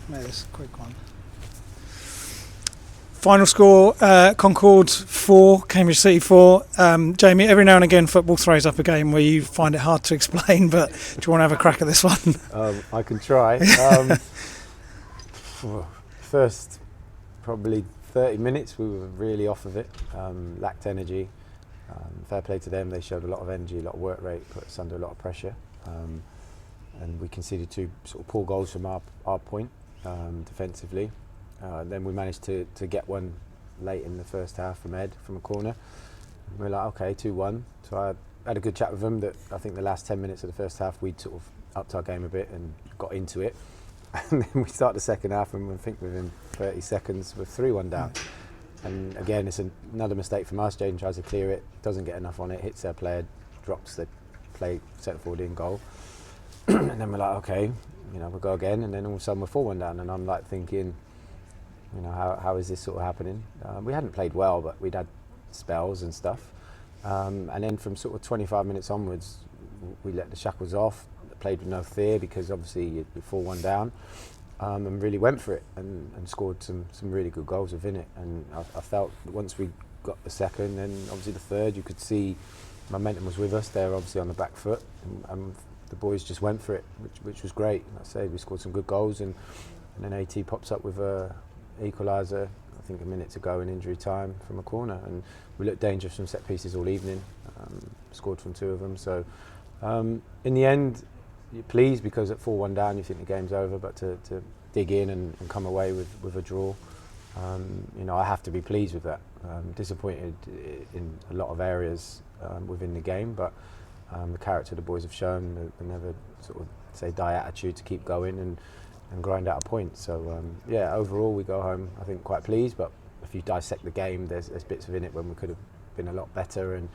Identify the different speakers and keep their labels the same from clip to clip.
Speaker 1: Make this a quick one. Final score, Concord 4, Cambridge City 4. Jamie, every now and again football throws up a game where you find it hard to explain, but do you want to have a crack at this one?
Speaker 2: I can try. First probably 30 minutes we were really off of it, lacked energy. Fair play to them, they showed a lot of energy, a lot of work rate, put us under a lot of pressure. And we conceded 2 sort of poor goals from our point defensively. Then we managed to get one late in the first half from Ed from a corner. We were like, okay, 2-1. So I had a good chat with them that I think the last 10 minutes of the first half we'd sort of upped our game a bit and got into it. And then we start the second half and I think within 30 seconds we're 3-1 down. And again, it's another mistake from us. Jaden tries to clear it, doesn't get enough on it, hits their player, drops the play, centre forward in goal. And then we're like, okay, we'll go again. And then all of a sudden we're 4-1 down and I'm like thinking, how is this sort of happening? We hadn't played well, but we'd had spells and stuff. And then from sort of 25 minutes onwards, we let the shackles off, played with no fear because obviously you're 4-1 down, and really went for it and scored some really good goals within it. And I felt that once we got the second, then obviously the third, you could see momentum was with us. They were obviously on the back foot, and the boys just went for it, which was great. Like I said, we scored some good goals, and then AT pops up with a equaliser, I think a minute to go in injury time from a corner, and we looked dangerous from set pieces all evening, scored from 2 of them. So in the end, you're pleased because at 4-1 down you think the game's over, but to dig in and come away with a draw, I have to be pleased with that. Disappointed in a lot of areas within the game, but the character the boys have shown, the never sort of say die attitude to keep going and grind out a point. So overall we go home I think quite pleased, but if you dissect the game, there's bits within it when we could have been a lot better, and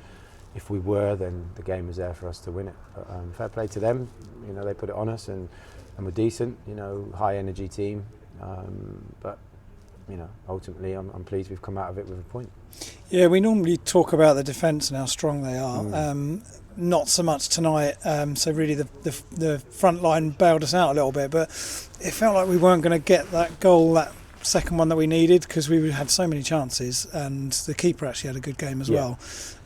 Speaker 2: if we were, then the game was there for us to win it. But fair play to them, they put it on us and we're decent, high energy team, but ultimately I'm pleased we've come out of it with a point.
Speaker 1: Yeah, we normally talk about the defence and how strong they are. Not so much tonight, so really the front line bailed us out a little bit, but it felt like we weren't going to get that goal, that second one that we needed, because we had so many chances, and the keeper actually had a good game as well.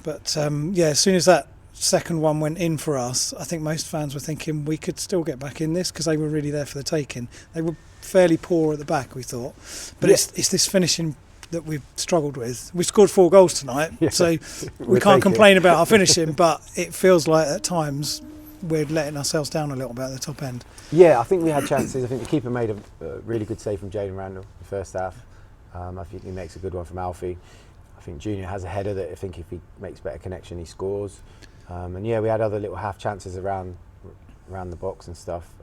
Speaker 1: But as soon as that second one went in for us, I think most fans were thinking we could still get back in this, because they were really there for the taking. They were fairly poor at the back, we thought, but it's this finishing that we've struggled with. We scored 4 goals tonight, so we can't complain about our finishing, but it feels like at times we're letting ourselves down a little bit at the top end.
Speaker 2: Yeah, I think we had chances. I think the keeper made a really good save from Jaden Randall in the first half. I think he makes a good one from Alfie. I think Junior has a header that I think if he makes better connection he scores. We had other little half chances around the box and stuff.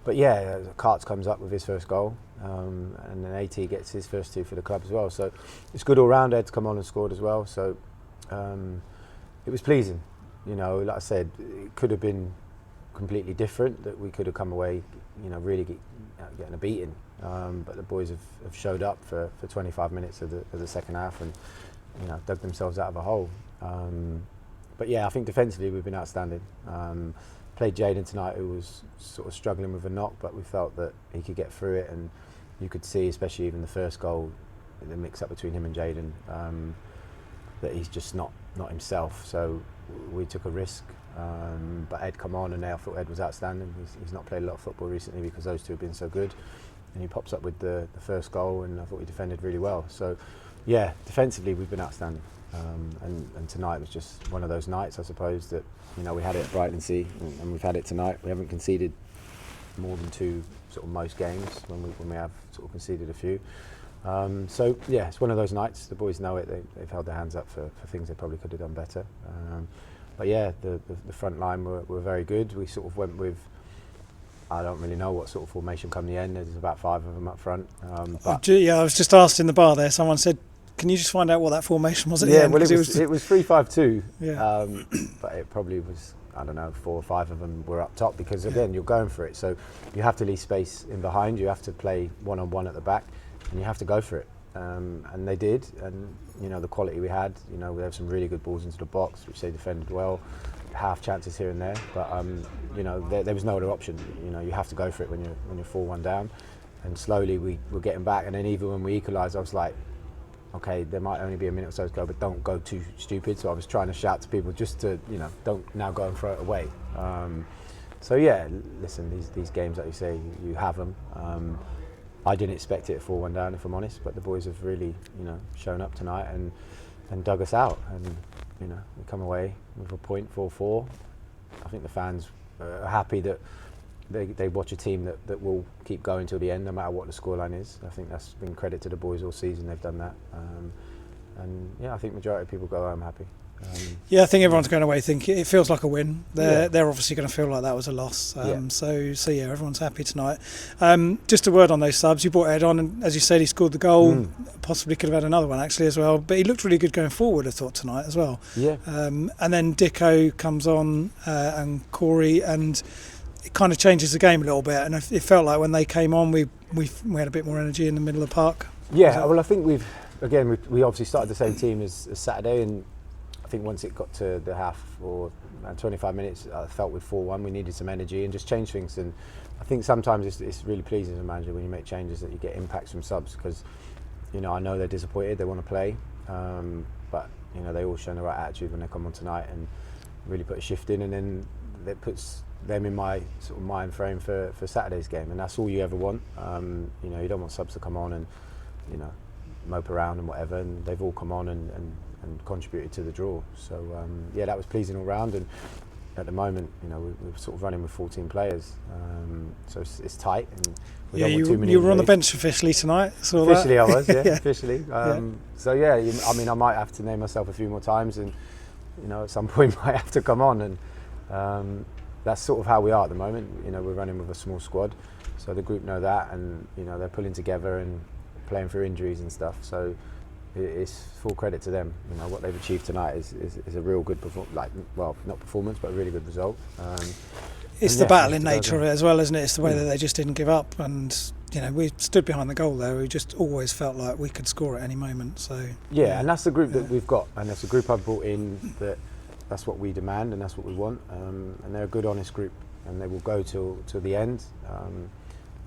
Speaker 2: Karts comes up with his first goal, and then AT gets his first 2 for the club as well. So it's good all round. Ed's come on and scored as well. So it was pleasing. Like I said, it could have been completely different, that we could have come away, really getting a beating. But the boys have showed up for 25 minutes of the second half and dug themselves out of a hole. I think defensively we've been outstanding. Played Jaden tonight, who was sort of struggling with a knock, but we felt that he could get through it, and you could see, especially even the first goal, the mix-up between him and Jaden, that he's just not himself. So we took a risk, but Ed come on, and I thought Ed was outstanding. He's not played a lot of football recently because those 2 have been so good, and he pops up with the first goal, and I thought he defended really well. So defensively we've been outstanding. And tonight was just one of those nights, I suppose, that we had it at Brighton Sea, and we've had it tonight. We haven't conceded more than 2 sort of most games, when we have sort of conceded a few. It's one of those nights. The boys know it. They've held their hands up for things they probably could have done better. The front line were very good. We sort of went with, I don't really know what sort of formation come the end. There's about 5 of them up front. I
Speaker 1: was just asked in the bar there. Someone said, can you just find out what that formation was at the end?
Speaker 2: Well, it was 3-5-2,
Speaker 1: but
Speaker 2: it probably was, I don't know, 4 or 5 of them were up top, because again, you're going for it, so you have to leave space in behind, you have to play one-on-one at the back, and you have to go for it, and they did. And the quality we had, we had some really good balls into the box, which they defended well, half chances here and there, but there was no other option. You have to go for it when you're 4-1 down. and slowly we were getting back. And then even when we equalised, I was like, okay, there might only be a minute or so to go, but don't go too stupid. So I was trying to shout to people just to, don't now go and throw it away. So yeah, listen, these games, like you say, you have them. I didn't expect it at 4-1 down, if I'm honest, but the boys have really, shown up tonight and dug us out. And, we come away with a point, 4-4. I think the fans are happy that they watch a team that will keep going till the end, no matter what the scoreline is. I think that's been credit to the boys all season. They've done that, and yeah, I think majority of people go home happy.
Speaker 1: Yeah, I think everyone's going away thinking it feels like a win. They're obviously going to feel like that was a loss. So yeah, everyone's happy tonight. Just a word on those subs. You brought Ed on, and as you said, he scored the goal. Possibly could have had another one actually as well. But he looked really good going forward, I thought, tonight as well. Yeah. And then Dicko comes on and Corey, and it kind of changes the game a little bit. And it felt like when they came on, we had a bit more energy in the middle of the park. Yeah.
Speaker 2: Well, I think we obviously started the same team as Saturday, and I think once it got to the half or 25 minutes, I felt with 4-1 we needed some energy and just change things. And I think sometimes it's really pleasing as a manager when you make changes that you get impacts from subs, because I know they're disappointed, they want to play, but they all show the right attitude when they come on tonight and really put a shift in, and then that puts them in my sort of mind frame for Saturday's game, and that's all you ever want. You don't want subs to come on and mope around and whatever, and they've all come on and contributed to the draw. So yeah, that was pleasing all round. And at the moment, we're sort of running with 14 players, so it's tight. And we don't want too many
Speaker 1: you were on the bench officially tonight.
Speaker 2: Officially, I was. Yeah, officially. So yeah, I might have to name myself a few more times, and at some point might have to come on. And that's sort of how we are at the moment. We're running with a small squad, so the group know that, and they're pulling together and playing through injuries and stuff. So it's full credit to them. What they've achieved tonight is a real good not performance, but a really good result.
Speaker 1: It's the battling nature of it as well, isn't it? It's the way that they just didn't give up, and we stood behind the goal there. We just always felt like we could score at any moment. So
Speaker 2: yeah, and that's the group that we've got, and that's the group I've brought in. That's what we demand, and that's what we want. And they're a good, honest group, and they will go till the end.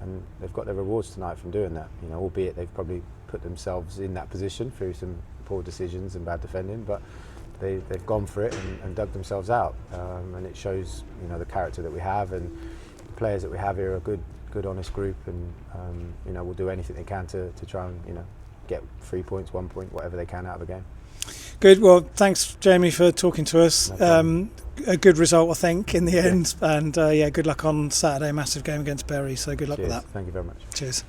Speaker 2: And they've got their rewards tonight from doing that. Albeit they've probably put themselves in that position through some poor decisions and bad defending, but they've gone for it and dug themselves out. And it shows the character that we have, and the players that we have here are a good, honest group, and will do anything they can to try and get 3 points, 1 point, whatever they can out of a game.
Speaker 1: Good. Well, thanks, Jamie, for talking to us. A good result, I think, in the end. And good luck on Saturday. Massive game against Bury. So good luck with that.
Speaker 2: Thank you very much.
Speaker 1: Cheers.